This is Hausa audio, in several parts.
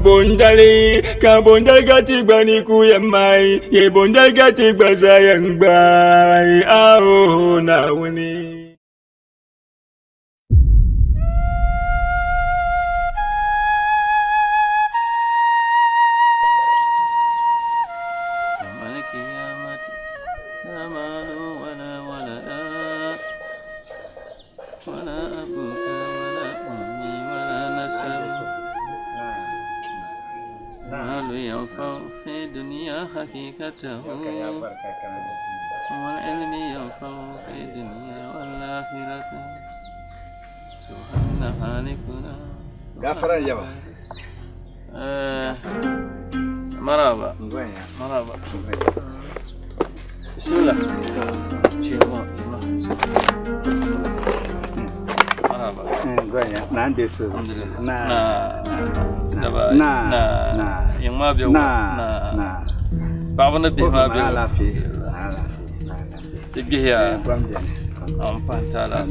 bondal gati bani kuyamai ye bondal gati bazayang bai ao na wuni حقيقته والعلم ينفع في الدنيا والآخرة سبحان خالقنا غفر يا با مرحبا مرحبا بسم الله مرحبا غويا نانديس yang ma biyo Baba na biha biyo Tibiya Ampantala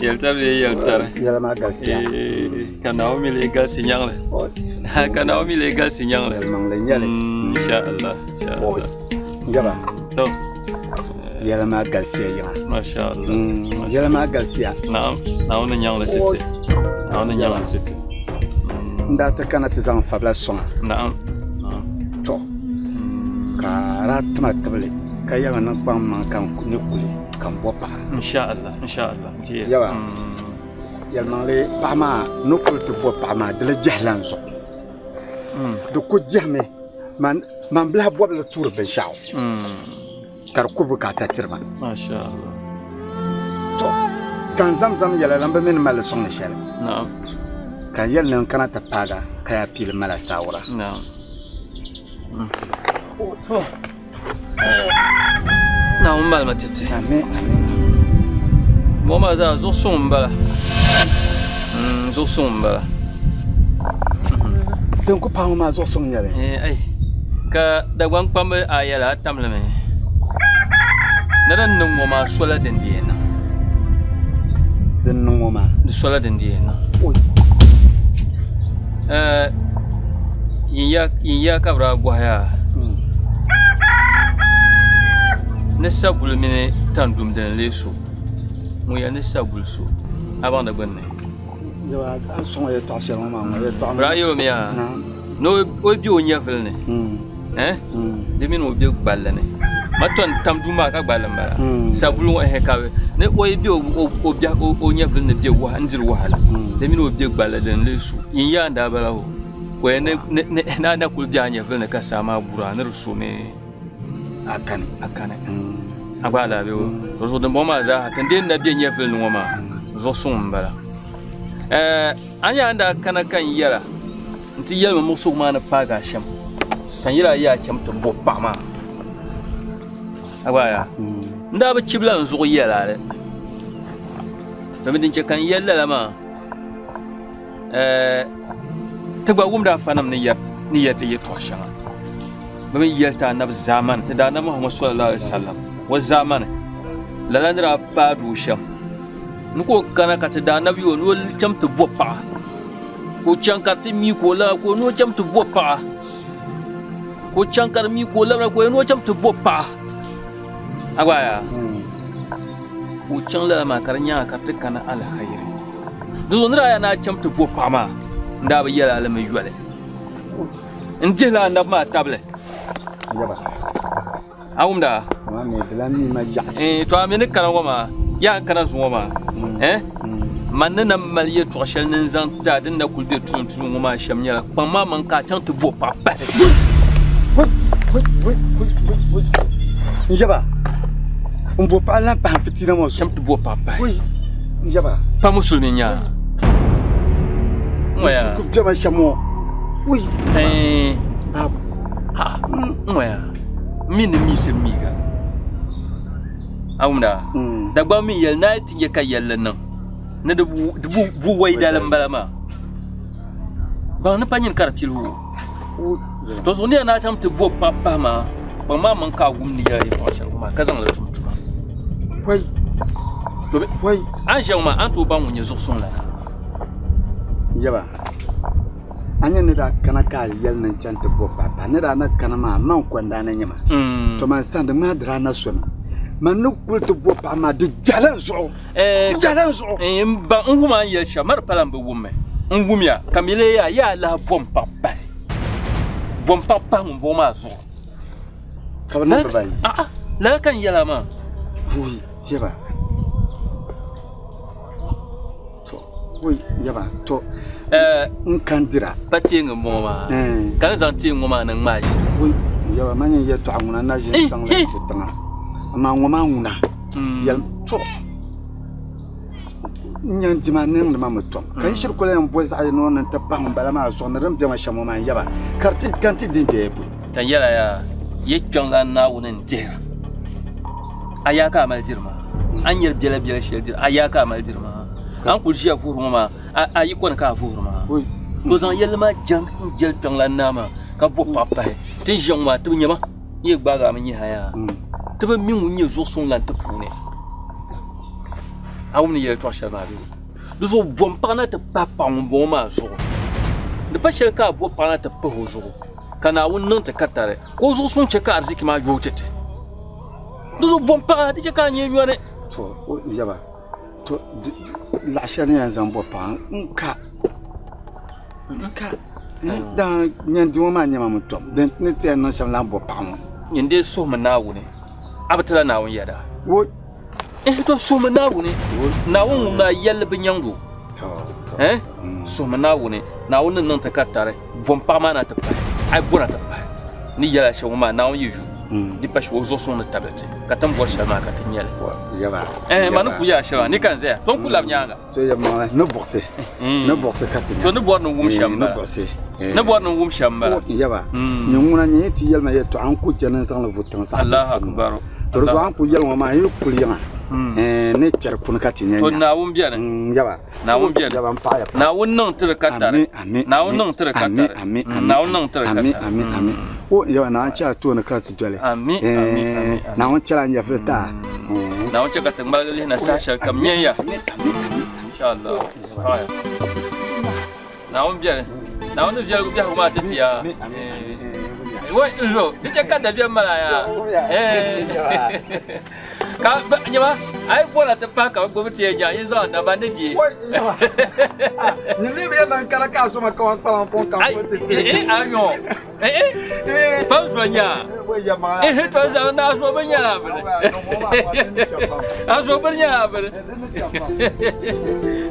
Yaltar Yala magasya Kana omi legal sinyang le Kana omi legal sinyang le Insyaallah Yaba To Yala magasya ya Masyaallah Yala magasya Naam na nyang le tete Naam na nyang le tete Ndata kana tizan fabla songa Naam To Karat matable Kaya na pang kan nyukuli kan bopa Insyaallah Yaba Yalmangle pama nukul tu bopa ma de jahlan zo Do ko jahme man bla bob le tour ben shaw Kar ko bukata tirma Masyaallah To kan zamzam yala lamba min mal songa shel Naam kan yalnan kana ta paga kaya pil mala sawra Naam Naam mbal matete amen Mama za zo sombala zo sombala don ko pawo ma zo son yale ai ka da gwan pambe ayala tamleme nadan nung mama sola dendiena den no ma sola dendiena yinya kabra gwaya nessa bulmine tandum den leso mu ya nessa bulso avant da gonne yawa an son ya to sel ma ya to brayo miya no o bi o nyafel ne de min o bi gballane maton tamduma ka gballamba sabulu he kawe ne o bi o bi o nyafel ne bi wa ndir wahala de min o bi gballa den leso yinya nda balawo ko ne na kul bi nyafel ne ka sama bura ne rusume akane abala be o zo de boma za tende na bi nyafel no ma zo sombala anya anda kana kan yara nti yelma musu ma na paga sham kan yara ya cham to boppa ma abaya nda ba chibla nzu yela le bamidin che kan yella la ma tagba wumda fanam ni yata yi toshama bamin yelta nab zaman ta da na Muhammad sallallahu alaihi wasallam wa zaman lalandra padu sham nuko kana kata da nabi won wol chamtu bopa ko chankar ti mi ko la ko no chamtu bopa ko chankar mi ko la ko no chamtu bopa agwaya ko chan la ma karnya ka tikana al khair do ndra ya na chamtu bopa ma nda ba yala la mai yole ndela na ma table yaba awumda ma me bilani ma ya to amene kana goma ya kana zuwa ma manna maliye to shel nin zan ta din da kulbe tun ma shamnya pamma man ka tan to bo papa yaba bo pa la pa fitina mo sham to bo papa yaba pa musulmi nya moya ku jama shamo oui moya min mi se miga awumda da gba mi yel na ti ye ka yel nan na de bu way dalam balama ba na panyin karpil wu to so ne na tam te bo papa ma ba ma man ka gum ni ya yi fashion kuma kazan la tum wai Wai. An jama an to ban wunye zuksun la. Yaba. Anya ne da kana ka yel nan chante bo papa ne da na kana ma man kwanda na nyama. To man stand ma dra na so. Man no kulto bo papa ma de jalan so. Jalan so. Ba nguma yel shamar palam be wumme. Ngumya kamile ya la bom papa. Bom papa mo ma zo. Ka ba na ba yi. La kan yala ma. Oui, yaba. To, oui, yaba. To nkandira pati ngmo ma kan zan ti ngoma nan maji oui yaba manye ya to anguna na je tang la tanga ama ngoma nguna yal to nyanti ma neng ma mutom kan shir ko len boy sa no nan ta pang bala ma so na ram jama shamo ma yaba karti kanti dinge bu tan yala ya ye kyonga na wunin jera ayaka mal dirma an yel bela bela shel dir ayaka mal dirma an ku jiya furu ma ayi kon ka furu ma to zan yel ma jang jel kyonga na ma ka bo papa tin jong ma to nyama ye gbaga ma nyi haya to be min wunye zo son lan to pune awum ni yel to shaba bi do zo bom pana te papa on bo ma zo de pa shel ka bo pana te po zo kana wun nan te katare ko zo son che ka arziki ma yotete do zo bom pa di che ka nye yone to yaba to la shani yan zan bo pa nka dan nyanti wo ma nyama mutom den ne te no sham la bo pa mo yende so ma na wune abatala na wun yada wo to so ma na wune na wun na yel be nyango so ma na wune na wun nan te katare bom pa ma na te pa ai bona te pa ni yala shawo ma na wun yeju di pas wo zo son na tablete katam bo shama ka tinyele yaba manu ku ya shawa ni kan zaya ton ku lab nyanga to yaba no boxe katinya to no bor no wum shamba no boxe no bor no wum shamba yaba ni nguna ni ti yelma yeto an ku janan san la vutan sa Allah akbar to zo an ku yelma ma yi kuliyama ne cer kun katinya to na wum biya yaba na wum biya yaba pa ya na wun nan tir katare na wun nan tir katare na wun nan tir katare amin o yaba na cha to na ka dole amin na won chara nya fita na won chaka tan magali na sasha kamnya insha Allah haya na wun biya na wun biya biya kuma tatiya wai zo ita ka da biyan malaya ka nyama ai fona ta paka gobe te nya yin zo na ba ne ji ni libe nan kala ka so ma ka pa pon ka ayo pa nya to za na so banya na ba a so banya ba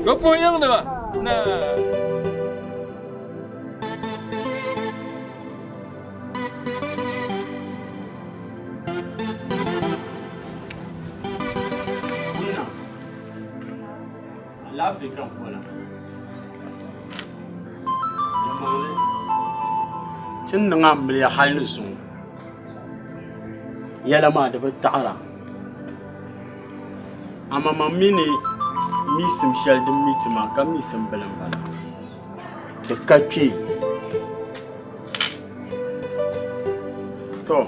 ko po yang na na la fi kan kola tin nan am ya halin sun yala ma da ta'ara amma mamini mi sim shal din mitima kam mi sim balan bala da kace to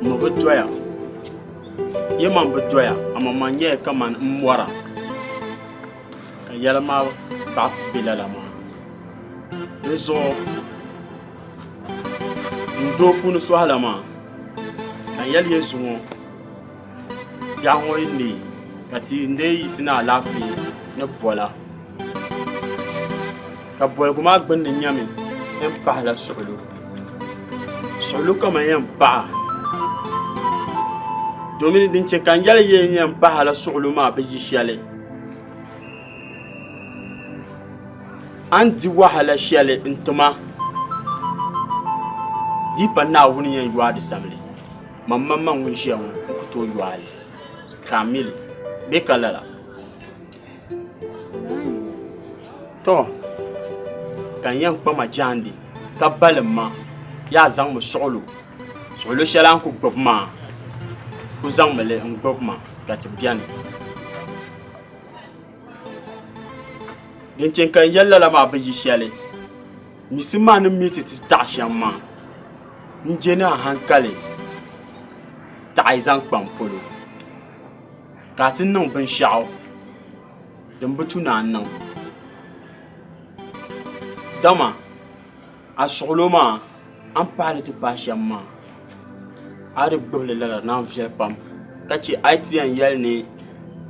mo doya yema doya amma manye kaman mwara yalama ba bilalama rezo ndo kunu so halama kan yal yezumo ya hoyni kati ndey sina lafi ne bola ka bol kuma gbin nyami en pahla sulu kama yan pa domin din ce kan yal yan pahla sulu ma be yishale anti wahala shele intuma di panna wuni yan yuwa di samle mamman man wun shiya ku to yuwa kamil be kalala to kan yan kpama jandi ka balimma ya zang mu solo shalan ku gbobma ku zang mele gbobma ka tibiani din kan yalla la ma ba yishale misima ni miti ti ta shamma njena hankale ta izan kpampolo ka ti niŋ binshaɣu din bi tu naan niŋ dama a suɣulo maa an paɣali ti paai shɛm maa a di gbibili lala naan viɛli pam ka che a ti yɛn yɛli ni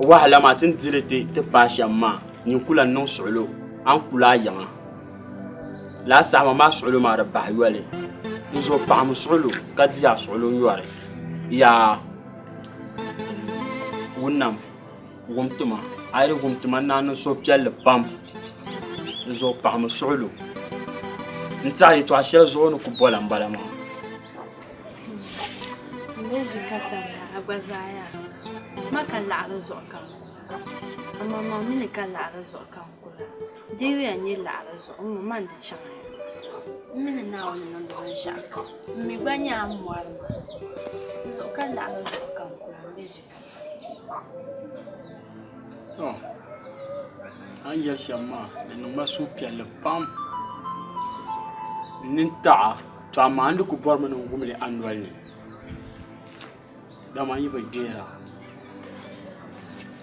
wahala maa ti ni diri ti paai shɛm maa ninkula niŋ suɣulo an kula a yaŋa laasaama maa suɣulo maa di bahi yɔli n zo paɣami suɣulo ka di a suɣulo yɔri yaa wunam wumtima a yi di wumtima naa niŋ suhupiɛlli pam n zo paɣami suɣulo n tiɛha yɛltɔɣa shɛli zuɣu ni ku bɔla n bala maa Beji katama agbazaya maka laɣari zuɣu kam amma ma mini ka laɣari zuɣu kam kula deewi ya nyɛ laɣari zuɣu ŋun man di chaŋa ya mini naawuni niŋdi binshaɣu kam mi gba nyɛla mɔri ma zuɣu ka laɣari zuɣu kam kula beji katama an yɛli shɛm maa di niŋma suhupiɛlli pam nin taɣa to amaa n di ku bɔrimi ni wumli a noli ni dama yi bi deera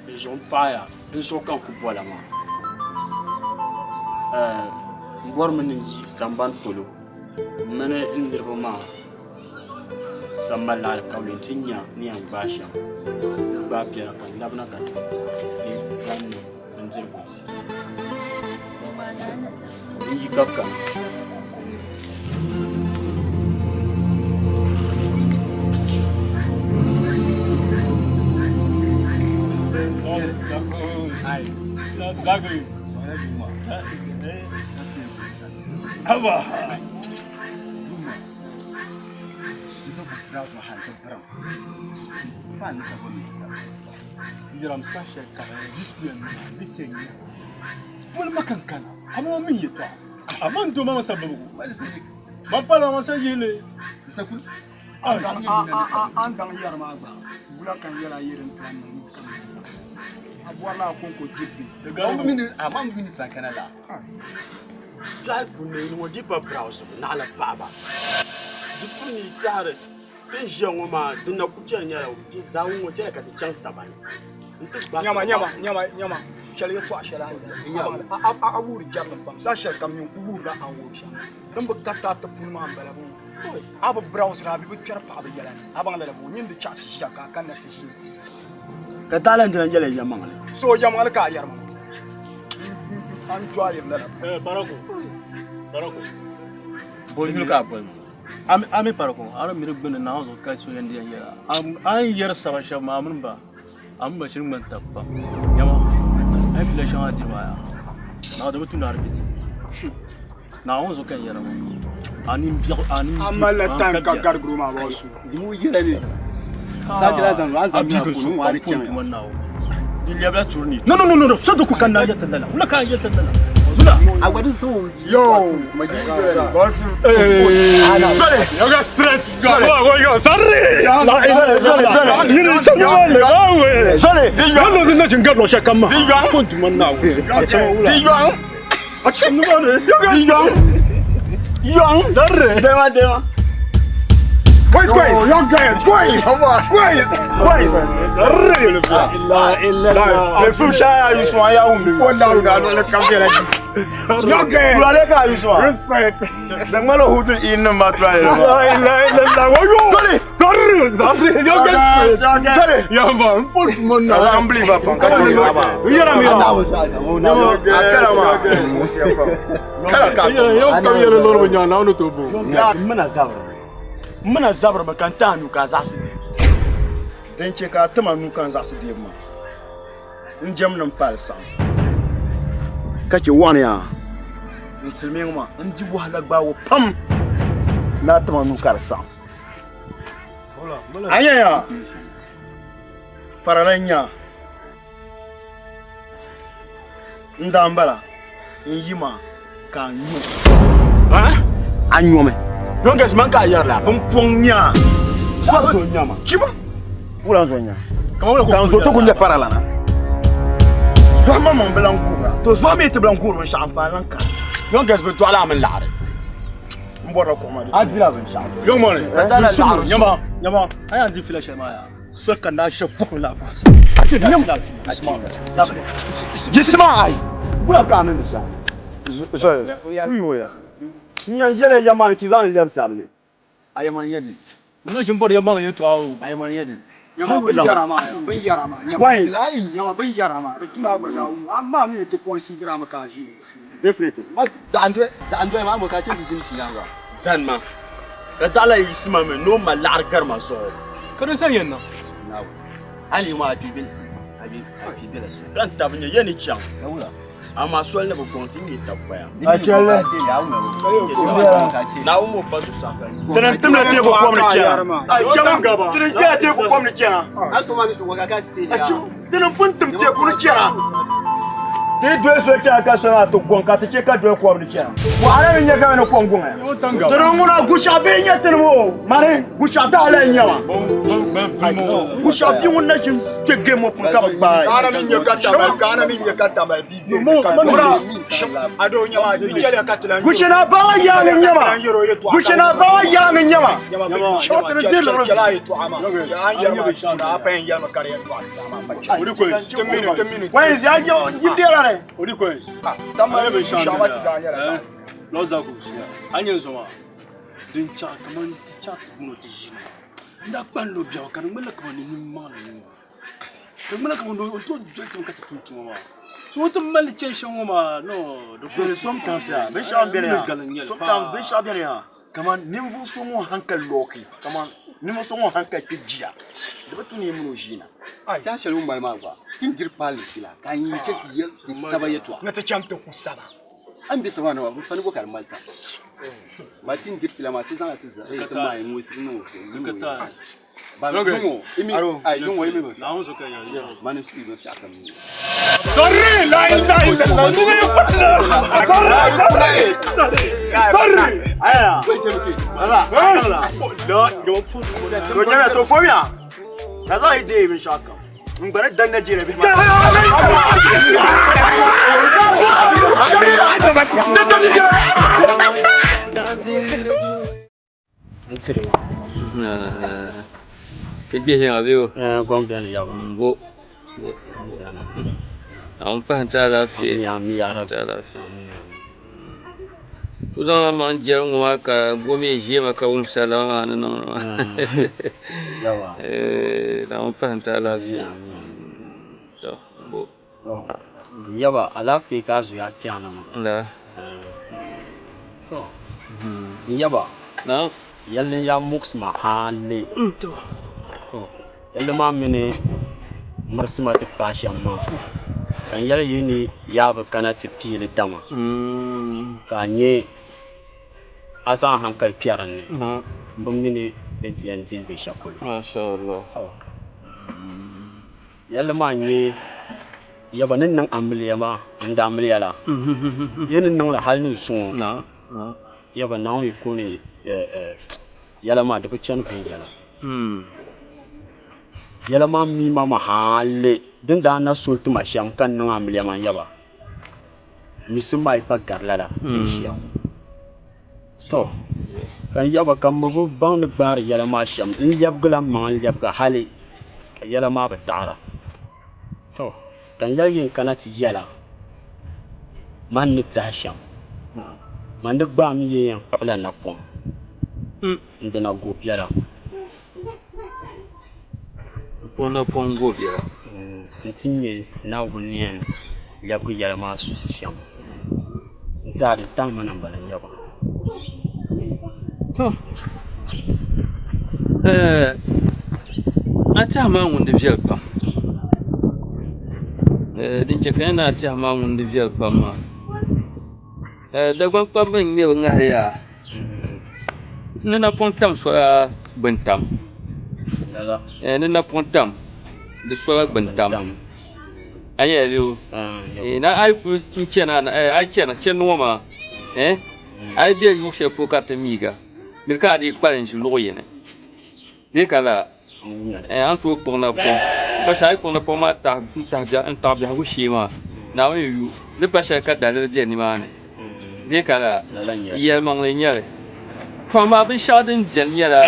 di zuɣu n paɣaya di zuɣu kan ku bɔla maa n bɔrimi ni yi sambani polo mini n niriba maa sambani laali kabili n ti nya ni yɛn gbaai shɛm gbaai biɛla ka labina ka ti ni gbanni n diri bɔnsi n yi ka kan Haba. Zuma. Nisa ku kira su mahal ta biram. Ba nisa ba mai kisa. Yiram sashe kana jitiyan na bitin ya. Wani makankana, amma min yi ta. Amma to ma masa babu. Ma fara masa yele. Nisa ku. An dan yar ma ba. Bula kan yala yirin tan nan kan. Abuwa na kon ko jibbi. Amma mini sakana da. Jai kunne ni wadi pa browse na ala baba du tuni tare tin jengo ma dinna ku cer nya di zawu mo cer ka ti chan sabani nyama chele yo to ashela a wuri jarnan pam sa shel kam ku wuri da an wuri sha dan ba kata ta fun ma bala bu aba browse ra bi cer pa ba yalan aba ngala bu nyin di cha si sha ka kan na ti shi ti ka talan tan yele yamangale so yamangal ka yarma an joye la Barako. Bolil ka bol. Ami parako. Ara mire gbene na hazo kai so yandi ya. An yar saba shama amun ba. Am ba shirin man tappa. Yama. Ai fila shama ji baya. Na da mutun arbiti. Na hazo kan yara ma. Ani biya ani. amala tan ka gargru ma ba su dimu yele ne sashi la zan razan na kunun wari kyan Dilabla tourni. Non, sado ku kan na ya tallala. Wala ka ya tallala. agwadin so yo boss Sorry, you got stretch. Go. Sorry. Sorry. No, ngalo shakama. Kontu mannawo. Young. Sorry. Dema. Quiet. Young guys, quiet. Le fou chaya you so ya umbi. Wala una le kamera. Young guys. Wala ka you so. Respect. Dan malo hudu in ma try. La. Sorry. Young guys. Sorry. Yeah, man. Put man. Unbelievable. Yara mi. Mana zabra ba kan ta nu ka zasu de Dan ce ka tama nu kan zasu de ma. In jam nan palsa. Kace wani ya. Musulmi ma in ji wahala gbawo pam. Na tama nu karsa. Anya ya. Fararanya. Ndambala. Yima ka nyu. Anyome. Youngest man ka yar la Mpongnya. so nyama Chiba. Wala zonya. kama Kan zo to kunja faralana. Zoma man blankura. To zoma ite blankura sha amfanan ka. youngest be to ala man laare Mbora ko ma. adira ben sha Young money. dala laare Nyama. Aya di fila shama ya. so ka na she pon la pas Gisma bula ka nan sa so ya nya jere yaman kizan lem sarle ayaman yedi no shin bor ya ma yeto awu ayaman yedi nyama bin yarama wai lai nyama bin yarama tuna ba sa amma mi to point si grama ka ji definitely ma da andwe ma mo ka cin tin ti yanga zan ma da dala yi sima me no ma lar garma so kada san yanna nawo ani ma bibilti bibilti kan tabnya yani chan yawula amma so ne ba continue tabaya a chelle na umo ba su sa tenen timna te ko komni kena jaman gaba tenen ke te ko komni kena aso mani so waka ka ti achi tenen puntum te ko ni kena te do so ta ka so to gon ka te ke ka do ko komni kena wa ara ni nyaka no kongon o tanga tenen muna gusha be nya tenen mo mare gusha ta ala nyama gusha bi wonna jin te gemo pun ka ba kana min nyaka tamal bibi ado nyama bi chele ka tilan gushina ba ya ni nyama gushina ba ya ni nyama shot ne zil ro kala to ama an yarma na apen yarma kare to sama ba ori ko temini wai ya yo jidera ne ori ko tamma be shawati zanya la sa no za ku shi anyen so ma din cha kaman cha no ti nda banlo bia kan mala kaman ni mal ni kan mala kaman do to jotim ka tutu ma so to mal chen shon ma no do so sometimes ya be sha bere ya sometimes be sha bere ya kaman nimvu so mo hankal loki kaman nimvu so mo hankal ke jiya da batu ne mun jina ai ta shalu mai ma ba tin dir pali kila kan yi ke ti saba yeto na ta chamta ku saba an bi saba na ba fa ni ko kar malta ba tin dir fila ma ti zan ati za ta mai mu su no kata ba dungo imi ai dungo imi ba na on so ka ya mani su ba sha kan sorry la ilaha illallah ni ne sorry aya ala do nyame to fobia na za ide bin shaka ngare dan na jire bi ma cái gì hả biểu con tiền ya bộ ông phải trả lại phí ya mi ya trả lại phí tôi đang mang giờ ngồi cả bố mẹ gì mà cả ông xã là anh nó ya wa ông phải trả lại phí đó bộ ya ba ala fi ka zu ya kyana ma là ya ba nó yalle ya mux ma hale yalle ma mini marsima ti fashion ma kan yalle yini ya ba kana ti pili dama ka nye asan hankal piyaran ne bum mini bentiyan tin be shakul mashallah yalle ma nye yaba nin nan amliya ma inda amliya la yinin nan la halin sun nó yaba nan yi ko ne yala ma da can kan yala yala ma mi ma hale din da na sultu ma sham kan nan amliya ma yaba misun mai fa garla la sham to kan yaba kan mu ban da bar yala ma sham in yab gula ma yab ga hale yala ma ba tara to kan yalgin kana ti yala man ni ta sham man da ba mi yen pala na pon ndena go yala pona pongo bia ntinye na wunien yab ga yala ma su sham nzari tan mana balan yaba to ata ma wonde viel pam din ce kana ata ma wonde viel pam ma da gwan pam ben ne ngare ya nina pontam so bentam dala nina pontam de so bentam aya liu na ai ku chena ai chena chenwa ma ai bi yu she po ka tamiga mi ka di kparin shi loye ne ni kala an to ko na po ba sai ko na po ma ta ja ku shi ma na yu ne pa sai ka da de ni ma ne ni kala ye mang le nya From my been shot in Jenya.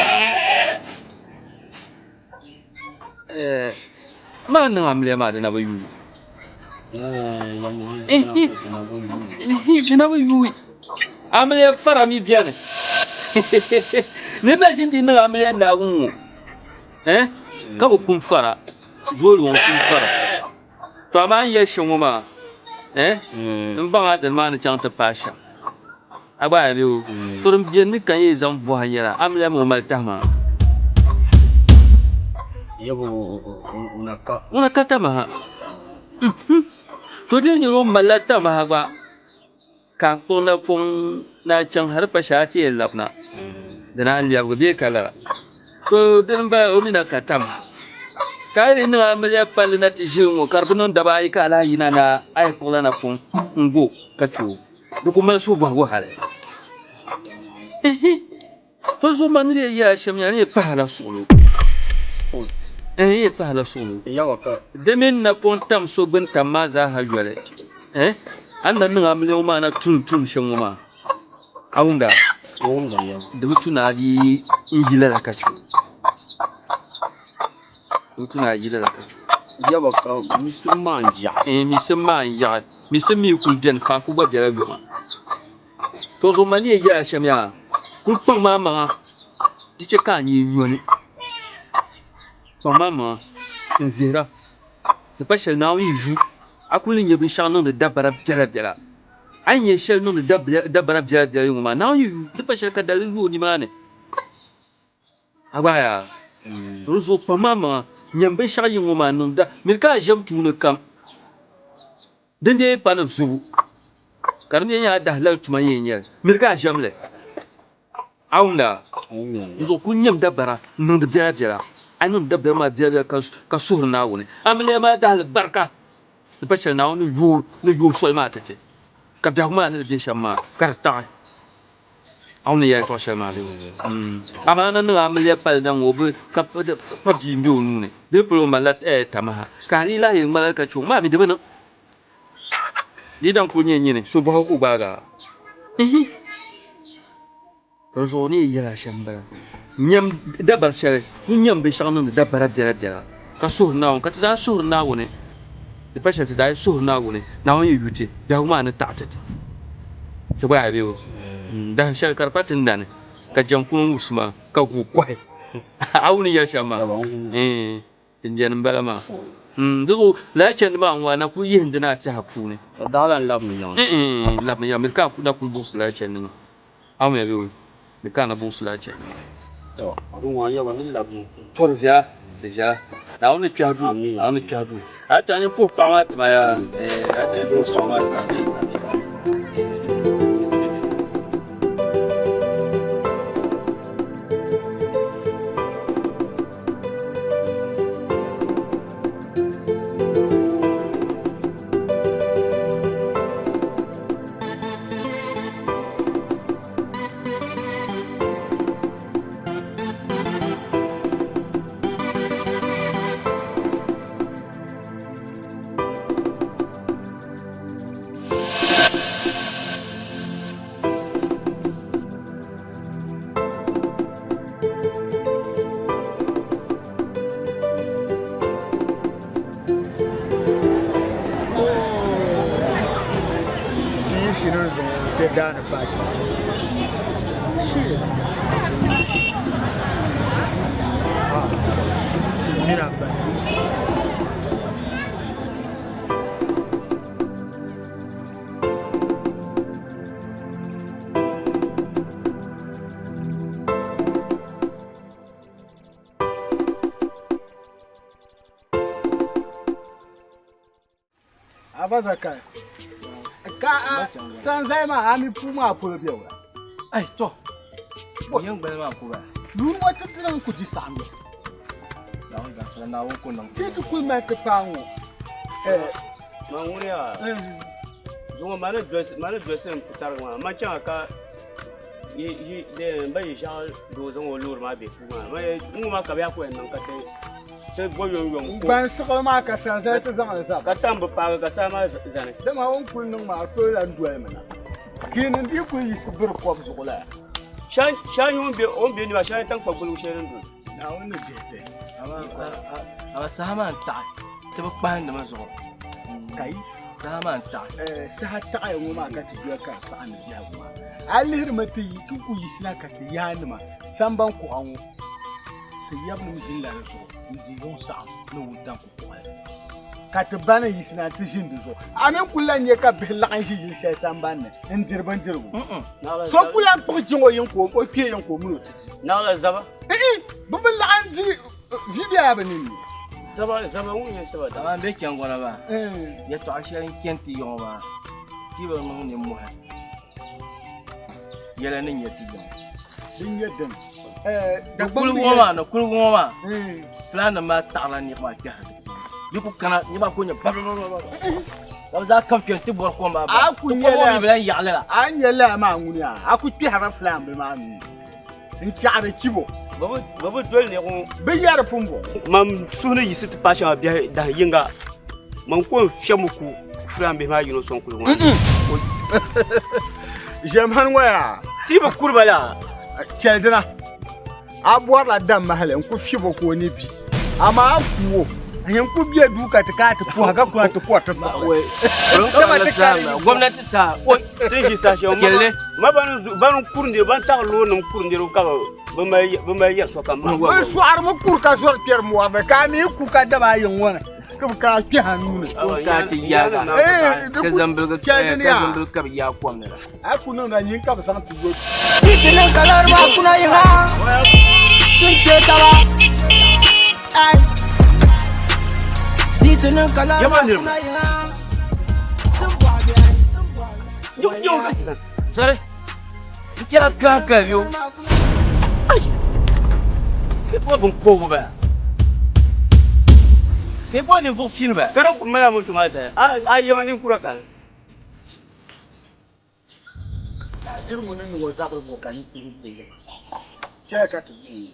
ma niŋ amiliya maa di na bi yuui di na bi yuui amiliya fara mi biɛni nirina ʒini ti niŋ amiliya naagu ŋɔ ka bi pun fara zooli ŋɔ pun fara to amaa n yɛli shɛm ŋɔ maa n baŋa dini maa ni chaŋ ti paai shɛm a gba yaa o to din biɛni mi kan yɛ zaŋ bɔha yɛla amiliya mi o mali tahi maa una ka tamaha to din yɛli o malila tamaha gba ka kpuɣi na pɔŋ na chaŋ hali pa shɛli ti yɛn labina di naan lɛbigi bee ka lara to din bala o mina ka tamaha ka yi niŋ amiliya palli na ti ʒili ŋɔ ka di bi niŋ daba ayi ka alahi yina na a yi kpuɣila na pɔŋ n go ka chɛ di ku mali suhubɔhigu hali to zuɣu ma ni yɛla shɛm yaa ni yɛ pahala suɣulo yɛ pahala suɣulo di mini na pɔŋ tam so gbuni tam maa zaaha yɔli an na niŋ amiliya ŋɔ maa na tum shɛm ŋɔ maa a wumda di bi tu ni ayi n yila la ka chɛ yaba ka misim maa n yaɣi misim mi kuli biɛni faa ku gba biɛla yɔma to zuɣu ma ni yɛ yɛla shɛm yaa kuli kpaŋ maa maŋa di chɛ ka a nyɛ yɔni kpaŋ maa maŋa n zihira ti pa shɛli naawuni yi ʒu a kuli nyɛ binshɛɣu niŋdi dabara biɛla biɛla a yi nyɛ shɛli niŋdi dabara biɛla biɛla ŋɔ maa naawuni yi ʒu ti pa shɛli ka dalili lu o nimaani a gba yaa to zuɣu kpaŋ maa maŋa nyɛm binshɛɣu yi ŋɔ maa niŋda miri ka a ʒɛm tuuni kam din dee pa ni zubu ka di nyɛ dahlali tuma yɛn nyɛli miri ka a ʒɛmli a wumda zuɣu ku nyɛm dabara n niŋdi biɛla biɛla a niŋdi dabara maa biɛla biɛla ka suhuri naawuni amiliya maa dahali barika ti pa shɛli naawuni ni yooi soli maa titi ka biɛhagu maa ni di bɛ shɛm maa ka di taɣi a wuni yɛli tɔɣu shɛli maa amaa na niŋ amiliya palli na ŋɔ bi ka pa bia n bɛ o nuuni di pili o malila tamaha ka a lahi yɛn ŋmaligi ka chɛ o maa mi di bi niŋ di dan kuli nyɛ nyini so bɔhigu ku gbaaga di zuɣu ni yɛla shɛm bala nyɛm dabari shɛli ku nyɛm binshɛɣu niŋdi dabara biɛla biɛla ka suhuri naawuni ka ti zaa suhuri naawuni ti pa shɛli ti zaa suhuri naawuni naawuni yi yuti biɛhagu maa ni taɣi titi ti gba yaa bɛ o daham shɛli ka di pa tindani ka jɛm kuni wusima ka gu kɔhi a wuni yɛli shɛm maa din biɛni n bala maa di zuɣu lala chɛndi maa ŋɔ na ku yihindi na a tiɛha puuni labimi yaŋ miri ka na kuli buɣusi lala chɛndi ŋɔ a wuni bɛ o miri ka na buɣusi lala chɛndi to di viɛla naawuni kpɛhu duu a ta ni puhi paɣa maa tima yaa a ta ni puhi paɣa maa tima down the party. Shit. Abazaka. Ka sanzai ma ami puma polo biya wa. Ai to. Yan gbal ma ko ba. Lu mo tatran ku di sambe. Na ga na wo ko nan. Ti tu ku ma ka pango. Ma nguri ya. Zongo mane dress en putar ma cha ka yi de ba yi sha do zongo lur ma be puma. Ma nguma ka ba ko nan ka te. Te boyon ban sokol ma ka sanzai ta zan za. Ka tambo pa ka sama zane. Da ma won kun nan ma to ya nduwa mana. Kinin di ku yi sibir ko zugula. Shan on be ni ba shan tan kwa gulu sherin do. awon dede aba sahaman ta te ba kpan da mazo kai sahaman ta saha ta ayo ma ka ti biya ka sa an biya ma alhir mati tu ku yisna ka ti yanma samban ku an ti yabnu mijin la so mi yon sa no wutan ku ko ka ti bana yisna ti jindu so amen kullan ye ka bi la shi yisa samban ne ndirban jirbu so kullan ko jingo yin ko pie yin ko mu titi na la zaba bubin la an di jibiya banin zaba wun ye taba da be kyan gona ba ya to ashirin kenti yon ba ti ba mun ne mu ha yala nin ya ti yon din yadda da kulgoma na kulgoma plan ma ta'ala ni ma ta ni ku kana ni ba ko nya ba za ka kan ti bor ko ma ba aku nyela ni blan ya'la an yela ma ngunya aku ti hara flam be ma mi in ci ara cibo babu dole ne ko be yara fumbo mam sunu yisi ti passion biya da yinga man ko fiamu ku flambe ma yino son kulu Jaman waya ti ba kurbala cheldina abuwar la dam mahalen ku fibo ko ni bi ama akuwo yan ku biya duka ta ka ta ku haka ku ta ku ta sa wai gwamnati sa o tin shi sa shi kelle ma banu kurnde ban ta lo nan kurnde ro ka ba mai ya so kan ma ba su ar mu kur ka so pier mu wa ka ni ku ka da ba yin wona ka ki hannu ne ka ti ya ga ka zambil ka ya ko ne aku no na yin ka ba san tu zo Titinin kalar ma kuna yi ha tun ce tawa ai titinin kalar ma kuna yi ha tun bwabe yo sare kira ka yo ke po bon ko ba ke po ni vo film ba karo ku mala mutu ma sai a yamanin kuraka irmu ne wo za ko kan ni ni ce ka tu ni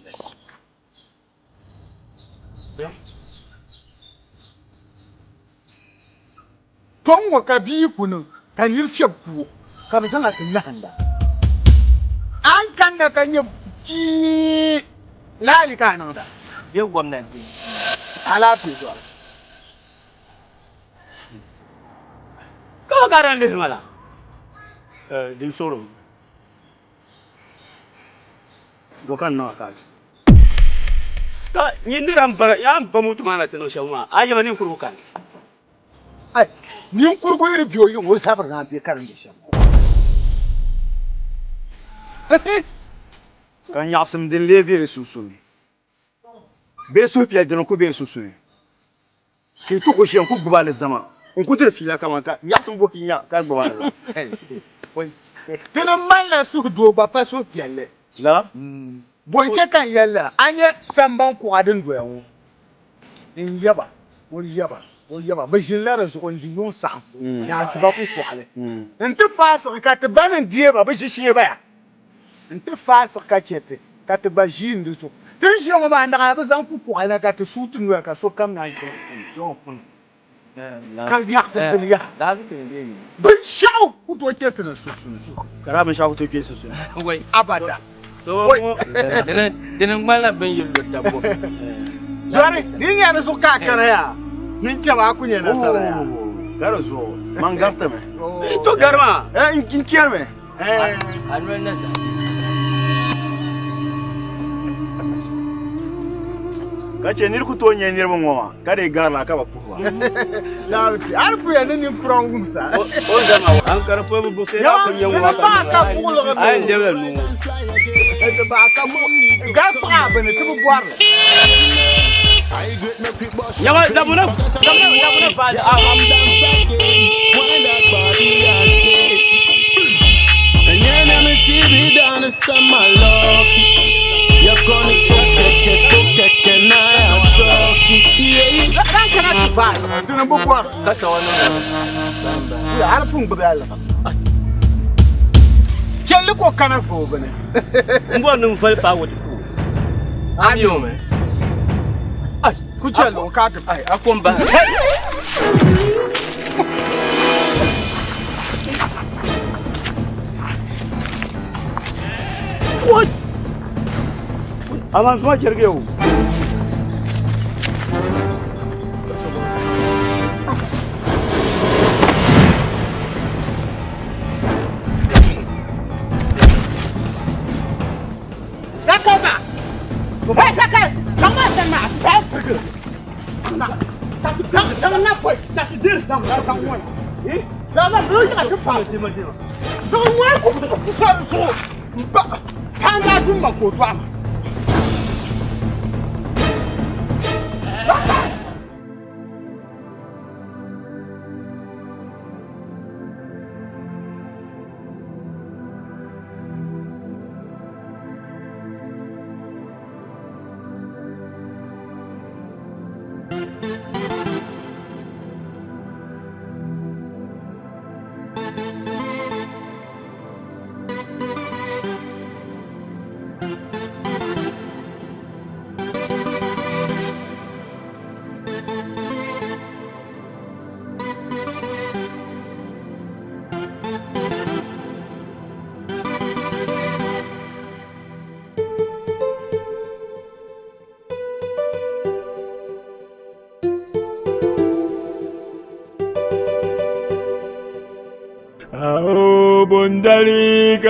ton wa ka bi kunu kan yirfe ku ka bi san ka nanda an kan da kan yi ki lali ka nan da ye gwamnati ala fi zuwa ko garan le mala din soro dokan na ka ta yindiran bara ya ba mutu mana tano shawma aje manin kurukan ai ni kurgo iri biyo yin wo sabar na bi karin da shi kan yasim din lebe susu be so piya din ko be susu ke to ko shen ku gubale zama in ku dir fila kama ka yasim bokin ya ka gubale wai tana malla su do ba fa so piyalle la bonce kan yalla anye samban ku adin do yawo in yaba ba shin la su on jiyon sa ya su ba ku ko ale in ta fasa ka ta banan die ba shi shi ba ya in ta fasa ka chete ka ta ba shi ndu so tin shi ma ba nda ba zan ku ko ale ka ta su tun ka so kam na jo kun ka ya sa bin ya da su ne bin shau ku to ke ta su kara bin shaku to ke susu wai abada to dinin mala ben yullo tabo Jare, din ya so ka kare ya. Min ce ma ku ne nasara ya. garo so man gafta me to garma in kin kiyar me anwe nasa kace nir ku to nye nir mon wa kare garla ka ba puwa Lauti, ar ku ya ni kuran gumsa. o garma an karfo bu sai Ya ka yan ba wa ka bulo ga. ai ndewel nu Ete ba ka mu ga pa bane tubu gwar. yawa dabuna ba Tuna bu gwar. kasa wannan Ya ar fun gbe Allah. Kelli ko kana fo bane. mbo nun fal pa wodi ku amiyo me Ai, ku jello ka ta. ai akon ba Avancement jirgin.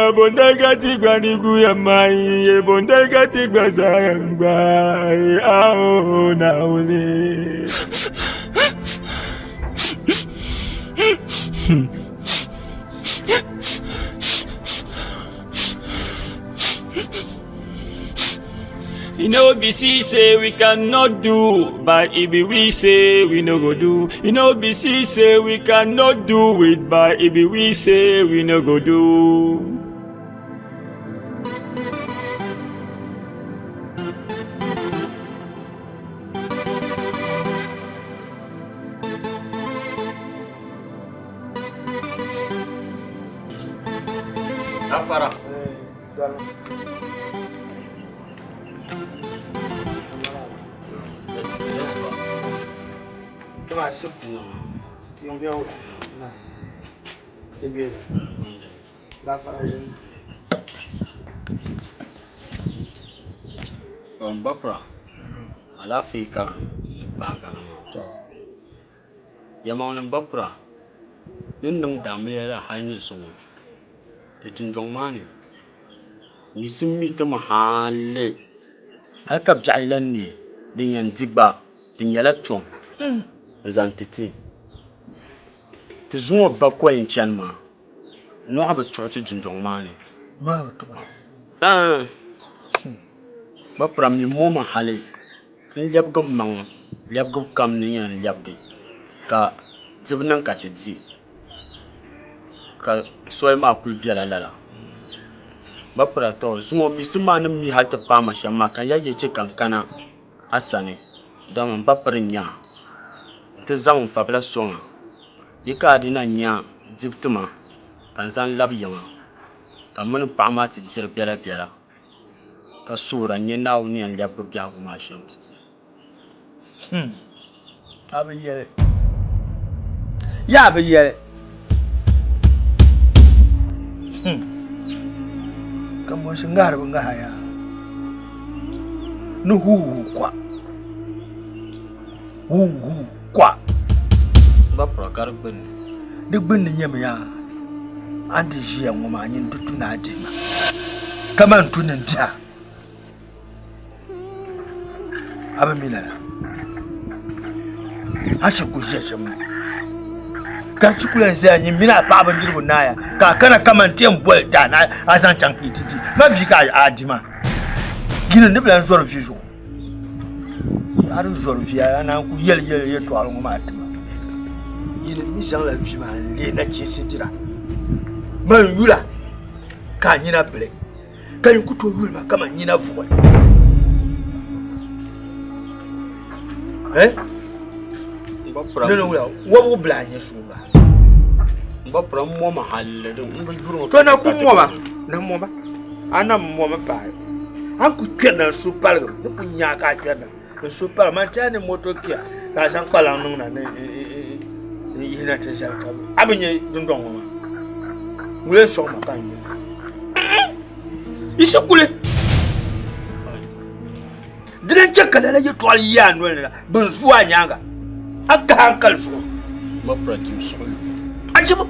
Bondalga tigba ni kuya mai bondalga tigba sayangba ao na ole You know, BC say we cannot do, but if we say we no go do. You know, BC say we cannot do it, but if we say we no go do. Afara. Bapra, Alafika, Baga. Yaman and Bapra, then don't damn me a highness song. The Jinjong money. You see me to my hand. I kept Jilani, the Yandiba, the Yalatron. Zantiti. The Zoom of Bakwa in Chanma. No have a church in money. But from the moment Halley, Liab go mang, Liab go come near and Liabdi. Ka Zibanan catch it zi. Ka swim up with Yalala. But for at all, Zoom of Mr. Man me had the Palma Shamaka, Yaji chicken cana, Hassani, Dom and Paparinya. The Zam Fabula song. You can't deny Nya, Ziptuma, Kansan Labiama. Kamun Pama to Zirpia Piera. Kasura, and you now near Labia Marshall. Have a year. Yeah, but yeah. Come on, Sangar Bungaya. No, who, qua. Bapra Carbon. The Bunny Yamia. And this young woman in Tutunati. Come on, Tunenta. Abamila. I should go get him. Can't you say, you mean I Papa Naya? Can I come and tell well done as I'm chunky? Mavika Adima. Give a nibble and sort of usual. I don't sort of here, and I could yell to our mat. You didn't miss all of you, and Lena Chisitra. Mayula. Can you not play? Can you go to a room? Come and you know for it. Eh? No, what will blind you soon? But from Mama Hall, Turn up Mama, no more. I know Mama Pie. I could get a super Yaka, the super Mantana motor care, as Uncle Anon and United States. I mean, don't know. We'll show my kind. It's a bullet. Dina chakala la yetwa yan wala bun suwa nyanga. Aka hankal so. Ma pratim so. Ajibu.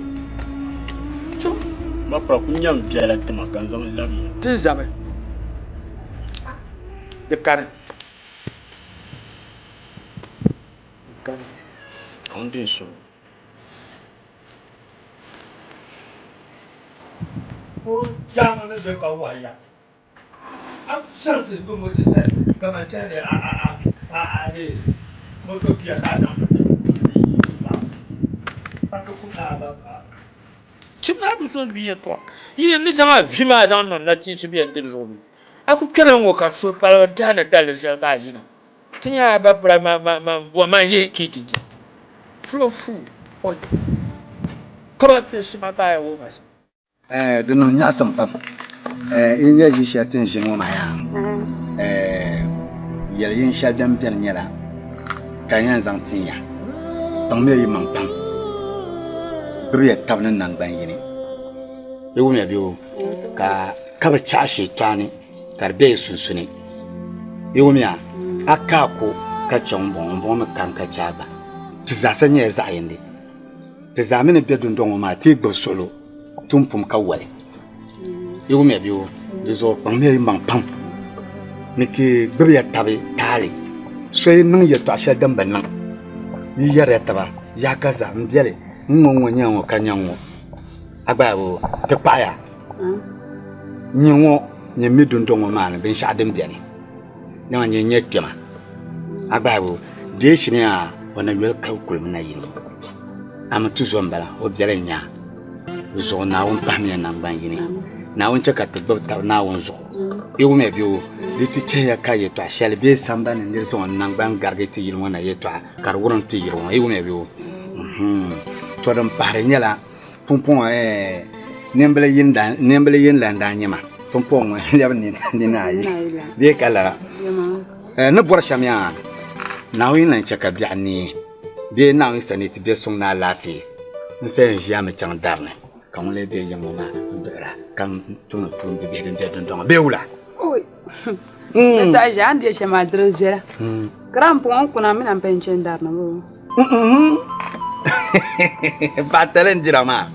Ma pra kunyam biala tema kan zam labi. Tizame. De kan. On dit so. Jangan nak cakap waya. Aku sangat bermotif saya. Kamu cari ni. Motor dia kasar. Aku pun apa. Cuma aku sudah biar tu. Ini ni sama cuma jangan nak cinta biar terus. Aku kira aku kasut pada jangan dalam jalan aja. Tiada apa buat main kiti. Flow. Oi. Kalau pesima tahu aku masih. Dino nyasam pam. In ya ji shatin jin ma ya. Yel yin sha dan biar nyala. Kan yan zang tin ya. Tang me yi man pam. Biya tabnan nan ban yini. Yo me biyo ka ba cha shi twani. Ka be sunsuni. Yo me aka ko ka chon bon kan ka cha ba. Ti za sanye za yinde. Ti za mini be dundon ma ti gbo solo. Tumpum ka wale. Yo me biyo zo pang me mang pam. Niki biya tabi tali. So nang ye to asha dan ban nan. Yi yare taba ya ka za mbiele. Ngo nyango ka nyango. Agba bo te paya. Nyango nye mi dundon ma na ben sha dem biani. Nya nye twema. Agba bo de shine a wana wel ka kulum na yin. Am tu zo mbala o biele nya. Zo na won pamia na bangini na won chaka to tab na won zo e wo me bi o liti che ya ka yeto ashale be samba ne ndir so na bang gargeti yirmo na yeto kar woron ti yirmo e wo me bi o to dam pare nyala pompon nembele yin landa nyama pompon ya ni na yi be kala ne bor shamia na won lan chaka bi ani be na won saniti be song na lafi nse jame chang darne kan le be yango ma ndara kan tun pun be den don be wula oi sa jan dia chama drozera krampon kuna mina penchen darna bo batalen dirama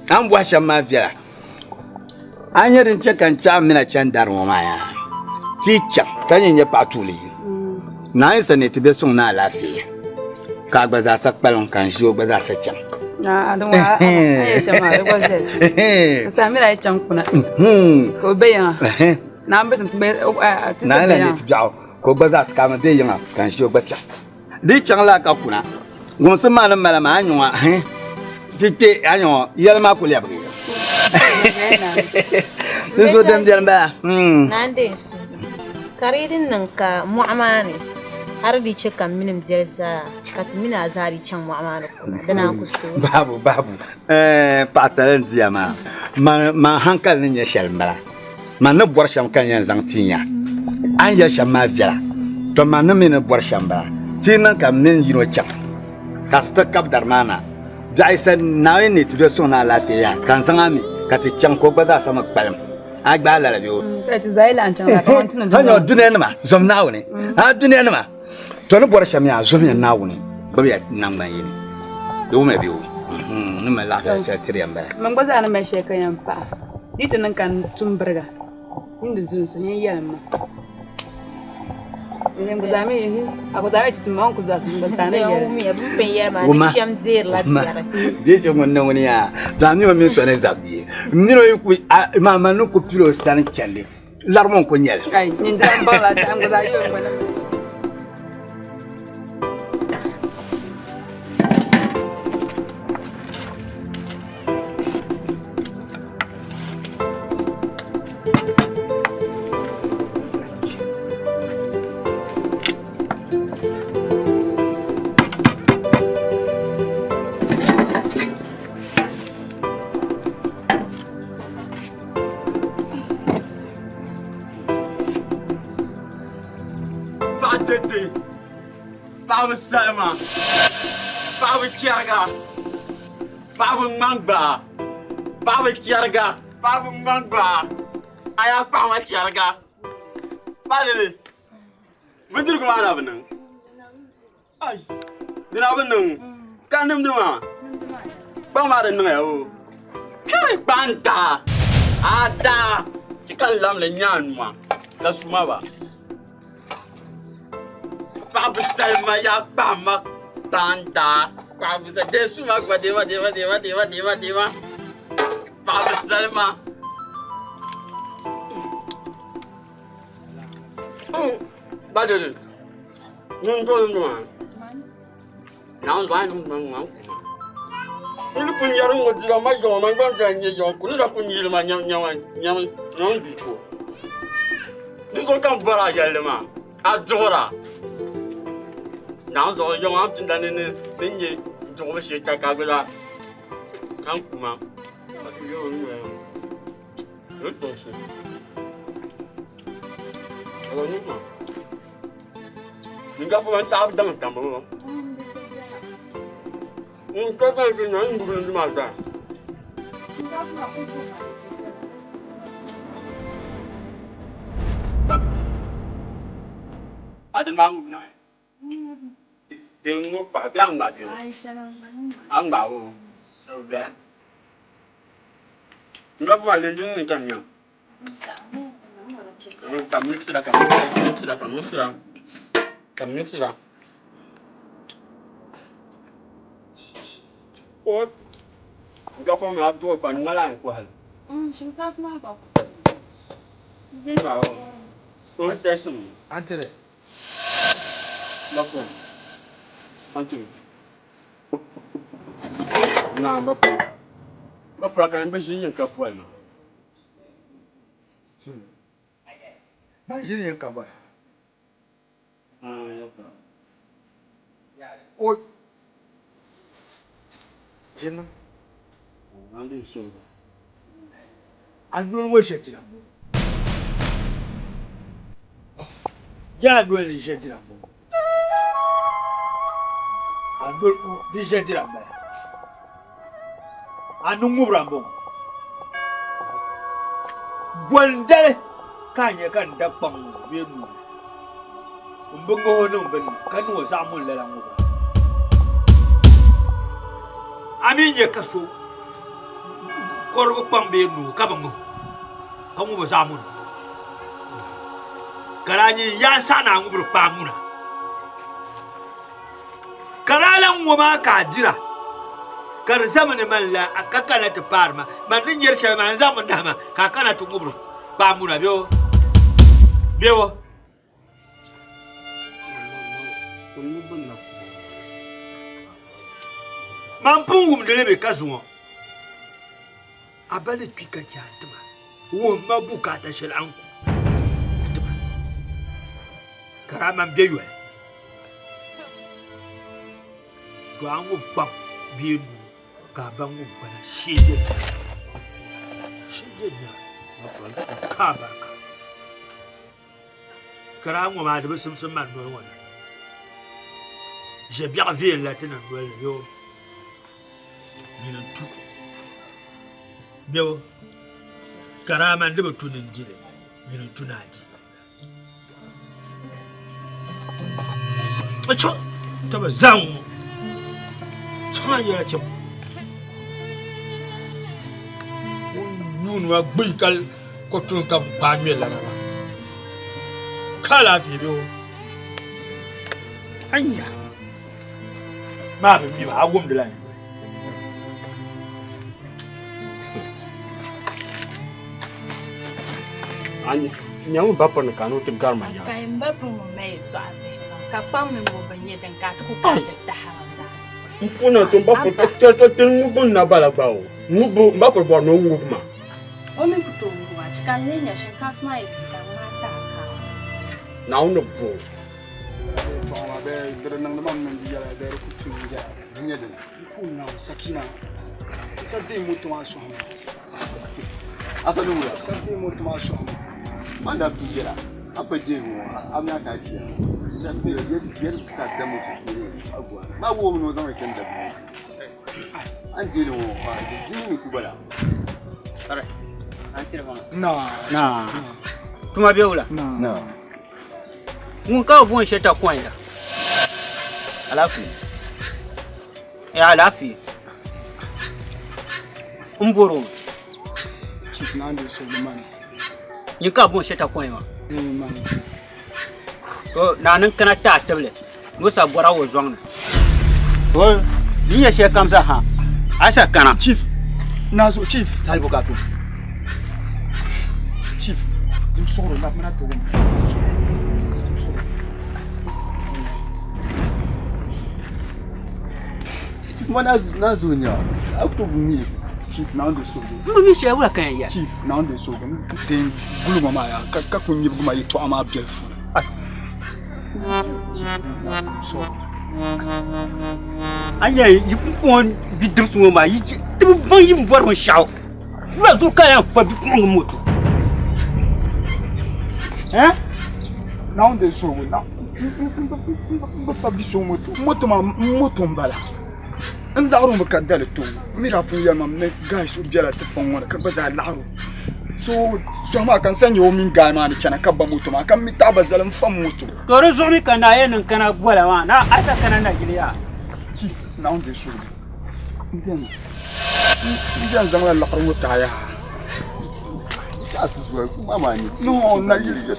an bwa shama via anyerin chekan cha mina chan darmo ma ya teacher kan yin ya patuli na isa ne tibe sun na lafiya ka gba za sakpalon kan shi o gba za ta chan adon ay chama ko se sa mi la chan kuna ko be yan na ambe sunt be na la ni tibao ko gba za ska ma be yan kan shi o gba chan di chan la ka kuna gum se ma na mala ma anwa tite anyo yel ma ko liabri zo dem jel ba nande su karidin nan ka mu'amani har di ce kan minim zelsa kat mina zari can mu'amala dana kuso babu patalan diama ma hankal ne ya shalmara man ne bor sham kan yan zang tinya an ya sham ma vira to man ne min bor sham ba tinan kan min yino cham ka sta kap darmana dai san nawe ne tibe so na lafiya kan san ami ka ti chan ko gbada sama kpalam agba la biyo ti zaila an chan la kan tun do hanyo dunen ma zom nawne ha dunen ma to ne bor sham ya zom ya nawne ba ya nan ban yini do me biyo ni ma la ka tiri amba man gbaza na me sheka yan pa ditinan kan tumbrga inda zun so yan yalma yin guzame yi aku zame ci mon ku zasu ngana ya mi ya bun yer ma ni sham zir la tiara de je mon non ya to mi o mi so ne zabdi ni no ku ma nu ku pilo san kelle larmon ko nyel ay ni ndam ba la tan guza yo ngana Baba Salma, Baba Kiarga, Baba Mangba, Baba Kiarga, Baba Mangba, Aya Baba Kiarga, Bale. Bendir ko mana benang. Ay. Dina benang. Kan nem duma. Bang ma den ngai o. Kai banta. Ada. Cikan lam le nyan ma. La suma ba. Pa Salma ya pa mak tanta. Pa bisa desuma kwa dewa. Pa Salma. Bale. Nun to numa. Nang zai nung. Ini pun yarung ngejira mai yo mang bang janye yo kun da pun yil ma nyam bi ko. Ni so kan bara yalle ma. Adora. Nang so yo am tin dan ne ye jo ba she ka ga la. Kan kuma. Yo ni. Yo to shi. Alo ni ma. Ninga po man sa dang tambo. Kaka itu nang bukan di mata. Ada mangu na. Dengo pa biang ba tu. Ang bau. Sudah. Enggak apa lenjung ni kan ya. Kami sudah. Oh, enggak mau ngadu apa ngalang kual. Singkat mah apa? Gimana? Oh, tesum. Antere. Bakon. Antu. Nah, bapak kan besi yang kapuan. Besi yang kapuan. Ya. Oh. Jenang. Nanti so. Anul wo shetira. Ya anul li shetira. Anul li shetira ba. Anu ngubrambo. Gwandale kanye kan dakpang bienu. Umbongo hono ben kanu zamul la ngubra. Aminye kaso korgo pambe nu kabango kamu bazamun karanyi ya sana ngubru pamuna karalan woma ka dira kar zamane man la akakala ta parma man din yer shama zaman dama kakala tu ngubru pamuna biyo Mampung delebe kazuo. Abale twika chatma. Wo mabuka ta shelanku. Tuma. Karama mbeyo. To angu pap bienu ka bangu bana shije. Shije nya. Ka barka. Karangu ma de sum man no won. J'ai bien vu la tena yo. Minantu Bio Karama and the tuning did Minantu Nadi. What's up? Taba Zang Tanya Chum Moon were Buikal Kotunka Bamila Kala Fibio Anya Marvin, I won't be lying. Nyang bapa nak kanu tegar maya. Kaya bapa mo may zade. Kapam mo banye dan katu ko tahan. Mpuna tu bapa kasta tengu na balabao. Ngubu bapa bo no ngubma. Omi kutungu achkan lenya shinkaf ma iska mata ka. Now no bo. Bawa be berenang demam mendia be kutu ya. Nya den. Puna sakina. Sadi mutu aso. Asa dum Sadi mutu aso. Manda pijera. Apa jengo amna ka tiya. Sadi yer ka da mutu agwa. Ma wo no zama ken da. An je no fa jini ku bala. Are. An tira fa. Na. Tuma biula. Na. Nunca vou encher tua coisa. Alafi. É alafi. Boro. Chief Nando Suleiman. Nunca vou encher tua coisa. Oh, na não cana tá table. Nossa bora o zona. Oh, linha che kamsa ha. Asa kana. Chief. Nazo Chief. Sai bukatu. Chief. Dim soro na mana to. Mana nazo nya. Akto bumi. Chief Nando Suleiman. Mbi che wala kan ya. Chief Nando Suleiman. Den gulu mama ya ka kunyi guma yi to ama belfu. Anya yi kon bi dirsu ma yi tu ban yi vor mon shaw. Wa zo ka ya fa bi kon moto. Hein? Não deixou, não. Não fabi so moto. Moto mbala. Ndaru makadale to. Mira pu ya mam ne guys o biala te fon wona ka baza laru. So ma kan sanya o min ga ma ni kana kabba moto ma kan mi taba zalan fam moto. To rezo mi kana yen kana bola wa na asa kana na giliya. Chief, não deixou. Entende? Ndian zangla la xaru ta ya. Asu mama ni. Non, na yiri.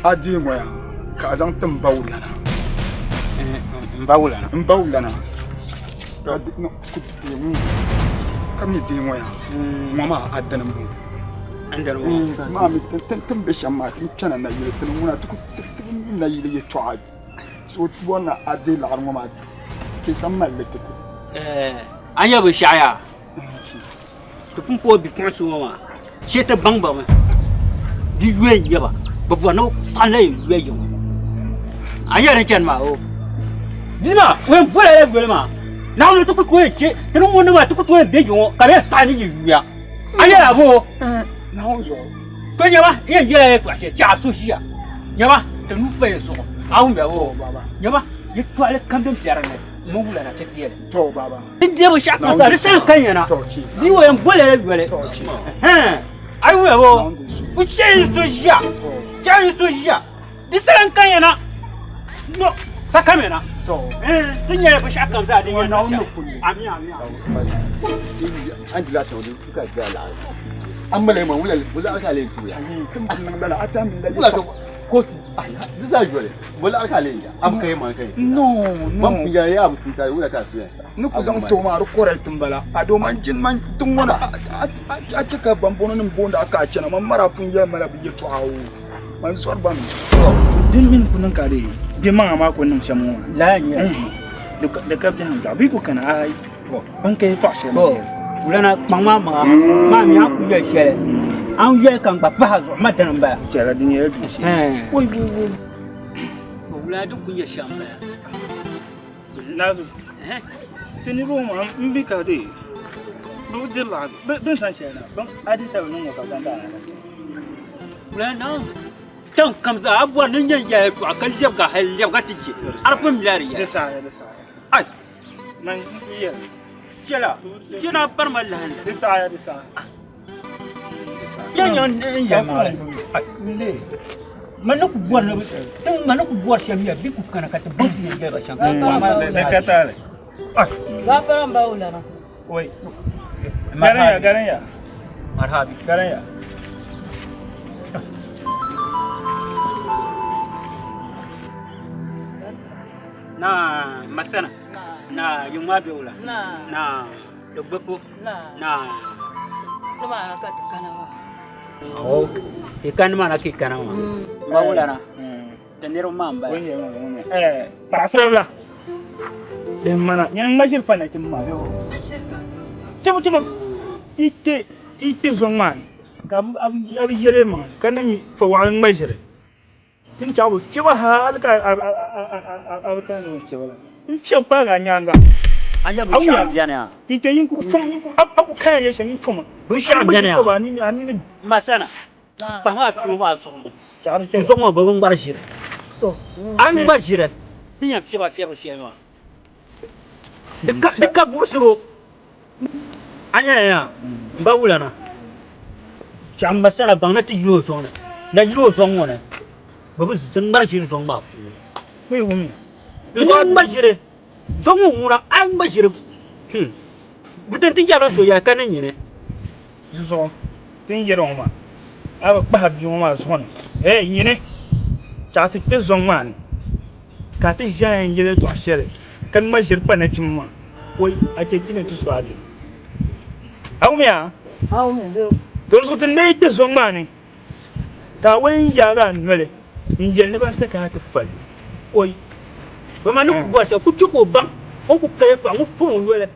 Adi moya ka zan tambawulana. Mbawulana. No, kami di moya. Mama adana mu. Andar Mami tambe shamma tana na yiri tun muna na yiri ya twa. So bona adi la mama ke san mallakete. Anya be shaya. To pun po bi fon so ma. Cheta bangba ma. Di we yaba. Ba no sanai we yo. Anya re chan ma o. Dina, wen bola ya gole ma. Na no to ko che, te no mo no ma to ko be yo, ka be sani yi ya. Anya la bo. Na ho zo. Ko nyama, ye ye to che cha so shi ya. Nyama, te nu fe so. Awu me o baba. Nyama, ye to ale kambem tiara ne. Mo wula na ketiye. To baba. Inde bo shaka sa risan kan yana. To chief. Di wo en bola ya gole. To chief. Ayu me bo. U che so shi ya. Cha so shi ya. Di san kan yana. No, sakamena. Tunya ba shaka kamsa din yana. Ami. An jila to ka ga la. Amma le man wula ka le tuya. Kan nan da ata min da. Wula ka koti. Disa jole. Wula ka le ya. Am kai man kai. No. Ban ya mutu ta wula ka su yansa. Ni ku zan to ma ru korai tumbala. Ado man jin man tun wona a cika bambono nin bonda aka cina man mara fun ya mala bi to hawo. Man sor ban. Din min kunun kare. Bi man ma kunun shamu. La ya. Da ka bi han ga bi ku kana ai. Ban kai to she ma. Ulana mama ma mi an ku ya shere. An ya kan ba pa zo ma dan ba. Cera dinheiro do che. Oi. Ula du ku ya shamba. Nazo. Tini bo ma mbi ka de. Bu de la. Ben san shena. Ban adi ta no ka ganda. Ulana tan kamza abuwa nan yan ya to akal jabga hal jabga tije. Arfin milariya. Da sa. Ai. Man iya. Jela. Jena parmal lan. Da sa. Yan mala. Ne. Manaku buat na. Tang manaku buat siya bi ku kana kata bonti ni jeba siya. Da kata. Ai. Gafaran baula na. Oi. Garanya. Marhabi. Garanya. Na masana. Na yungwa beula. Na dogbeko. Na Numa na ka kanawa. Oh, ikan mana ki kanawa. Baula na. Tenero mamba. Pasala. Den mana yang majil pana cimma yo. Cuma ite zongan. Kam ab yere man kanani fa wang majil. Tin chawo fiwa hal ka abtan fiwa. Fiwa ga nyanga. Anya bu sham jana. Ite yin ku fum abu kan ya shan fum. Bu sham jana. Ba ni ani masana. Pa ma fi ma so. Ku zongo ba ban barshir. To an barshir. Tin ya fiwa shi ma. Dika busu. Anya ya. Mbawulana. Chamba sana bang na ti yo song. Na yo song wona. Babu zeng bar shi song ba. Mai wumi. Song bar shi. Song wura an bar shi. Butan ti yaro so ya kanan yene. So tin yero ma. Aba ba bi ma so ne. Yene. Cha ti te song man. Ka ti jan yele to shere. Kan ma shir pa na timma. Wai a ce kina tu so ali. Awmiya. Awmiya. Don su ne te song man. Ta wai yara nwele. Injel ne ba ta ka ta fal. Oi. Ba ma nu ko sa ku ko ban. On ku kay fa mu fu nwele.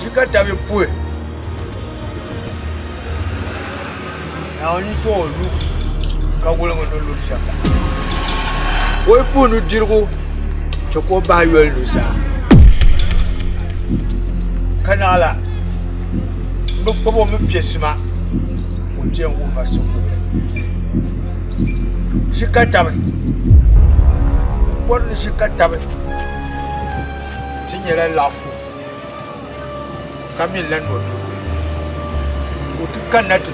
Jika tabi pue. Na oni to lu ka wala ngono lu shaka. Woi pu nu dirgo choko ba yel lu sa. Kanala. Mbo pobo mi piesima. O tie wo ba so ko. Jika tabi. Won jika tabi. Tinyela lafu. Kami lan wo o tu kana tu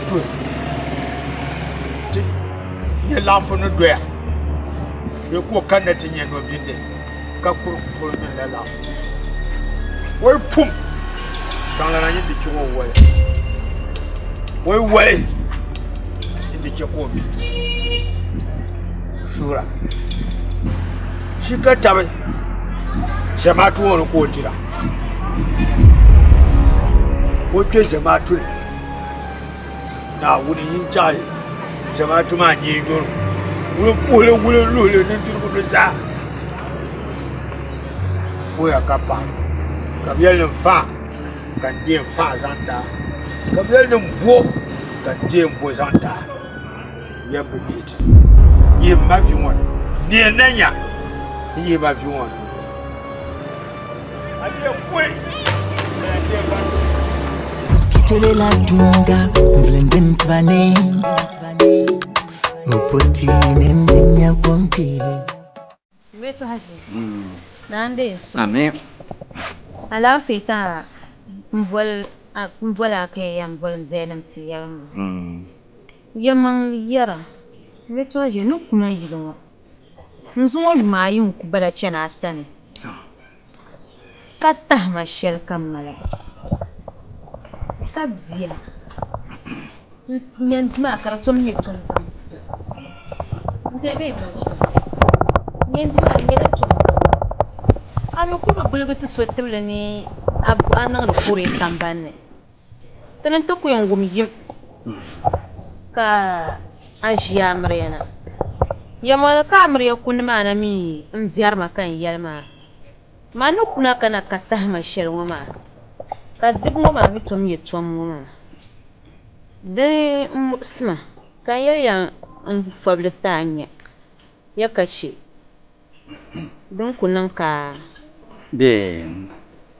ti ye lafu no doya ye ko kana ti nye no binde ka kuru min la lafu wo pum kan la nyi di chuo wo ndi chuo mi sura shika tabe jama'atu wo ko tira Oke jama'atu ne na wurin yin jaye jama'atu ma yi yoro wurin lole ne turku sa ko ya kapa kabiyal fa kan din fa zanta kabiyal din bo kan din bo zanta ya bugiti yi mafi wani ni nanya yi mafi wani abiya kwe Tole la tunga mvlenden tvane Upoti nendenya pompiri Wetu hashi Nande so Amen Ala fika mvola ke ya mvola mzenam ti ya Yaman yara Wetu hashi nukuna yidonwa Nzuwa yumayun kubala chana atane Katah mashel kamala Kabzia. Nyandima karatom nyekton sam. Ndebe bashi. Nyandima ngela tom. Ano kuma bulgutu swetule ni abu anang kure tambane. Tanan to ko yongum yim. Ka ajiya mrena. Yamala ka mriya kunma na mi mziar makan yalma. Manu kuna kana katah mashel ngoma. Ka dib ngoma mi tom ye tom ngoma de musma ka ya fabla tanya ya kashi don kunan ka de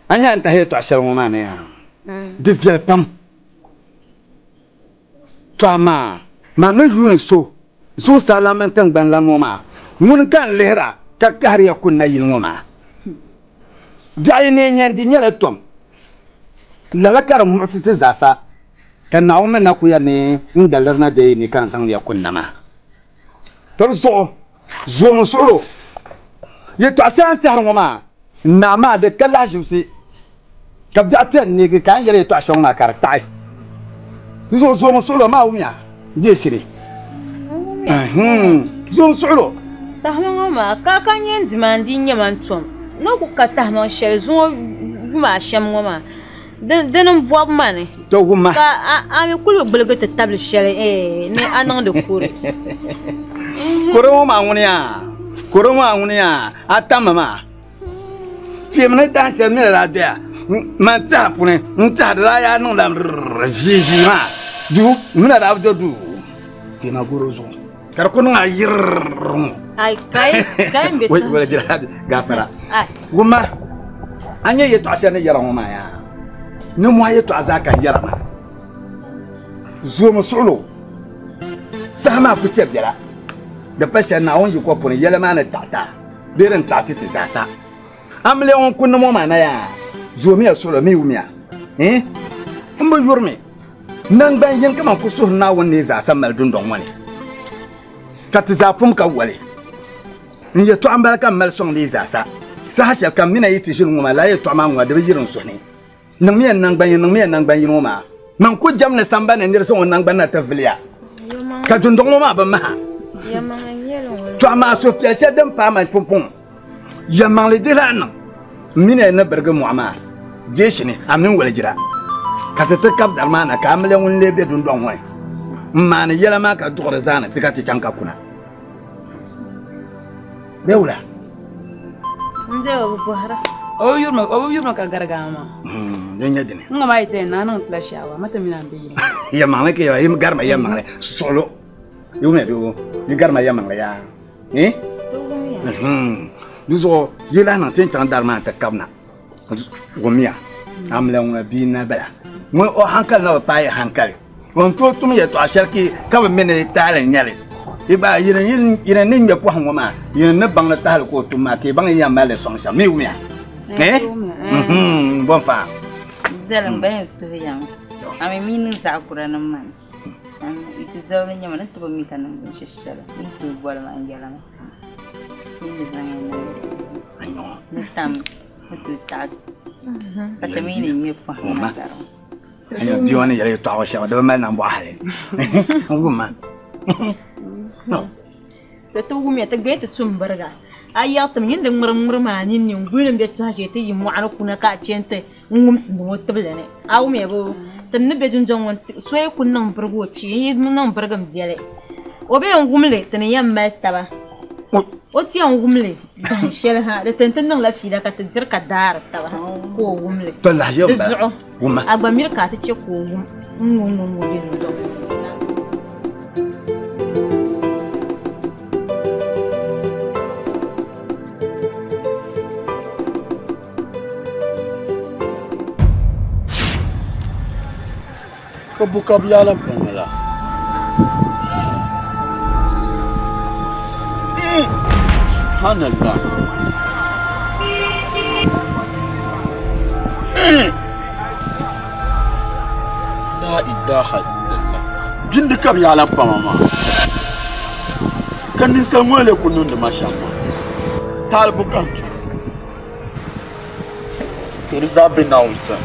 anya ta he to ashar ngoma ne ya de fiel pam tama ma no yun so salaman tan ban la ngoma mun kan lehra ka kar ya kunna yin ngoma dai ne nyan di nyala tom la kar mu fi zasa kan na umma na ku ya ne ndalar na de ni kan san ya kunna ma to zo mu solo ye to asan tar ngoma na ma de kala jumsi Cap Jatan ni kan yele to ashong ma karaktai. Zo mo solo ma umya. Je shiri. Zo solo. Tahma ma ka kan yen dimandi nyaman tom. No ku ka tahma shel zo ma sham ma. Den voix mane. To guma. Ka ami kulu bulga ta table shel ne anan de kore. Koro ma ngunia. Atamama. Tiemne dan shel me la dia. Man ta pune. Nta da ya no lam jiji ma. Du mina da du. Tina gorozo. Kar ko nga yir. Ai kai mbeta. Wala jira gafara. Ai. Guma. Anya yeto asane yara ma ya. No mo yeto azaka yara ma. Zo mo solo. Sama ku tebira. Da pasha na on yiko pone yele ma na tata. Deren tati ti sasa. Amle on kunno mo mana ya. Zo mi solo mi umia. Mbo yurmi. Nang ban yin kama ku so na won ne za san mal dun don wani. Katiza pum ka wale. Ni yeto ambal kan mal song ne za sa. Sa shal kam mina yiti shil ngoma la yeto ma ngwa de yirin so ne. Nang mi nang ban yin ma. Man ku jam ne samba ne ndir so nang ban na tavliya. Ka dun don ma ba ma. Ya ma yelo. To ma so pia shadam pa ma pum. Ya man le dilana. Mina na berga mu ama. Je shi ne amin wala jira. Katata kap dalmana kamle won lebe dun don hoy man yela ma ka dogre zana tikati chanka kuna bewla nje obu bahara o yurma ka gargama denya dine ngama ite na nan plashawa mata mina mbi ya mangale ke ya garma ya mangale solo yume do ni garma ya mangale ya duzo yela na tin tan dalmana ta kabna womia amle wona bina bala mo o hankal na pa ya hankal on to tum ya to asharki ka ba mene tare nyale iba yin nin ya po hanwa yin na bang na tal ko tum ma ke bang ya male song sha mi umia bon fa zalan bayan su yan ami minin sa kura nan man itu zaune nyama na to mi kanan bin shishara ni to bol ma angela ma ni zan ayo tam to ta ka mini mi po hanwa ayo dione yale to awasha do mal nan bo hale nguma to gumi ta gete tsum barga ayya tam yin da murmur ma nin nin gurin da ta je ta yi mu ana kuna ka cente ngum sun mo tablane awu me bo tan ne be junjon won so e kun nan bargo ci yi nan bargam ziyare obe ngumle tan yamma taba o ti ngumle ban shel ha da tan nan la shi da ka tadir ka dar taba ko ngumle to la je ba guma agba mir ka ta ce ko ngum din do Kabu yalan pamela. Subhanallah. La ilaha illallah. Jindi kab yalan pamama. Kan nisal mo le kunun da masha Allah. Talbu kanchu. Turza bin Nausa.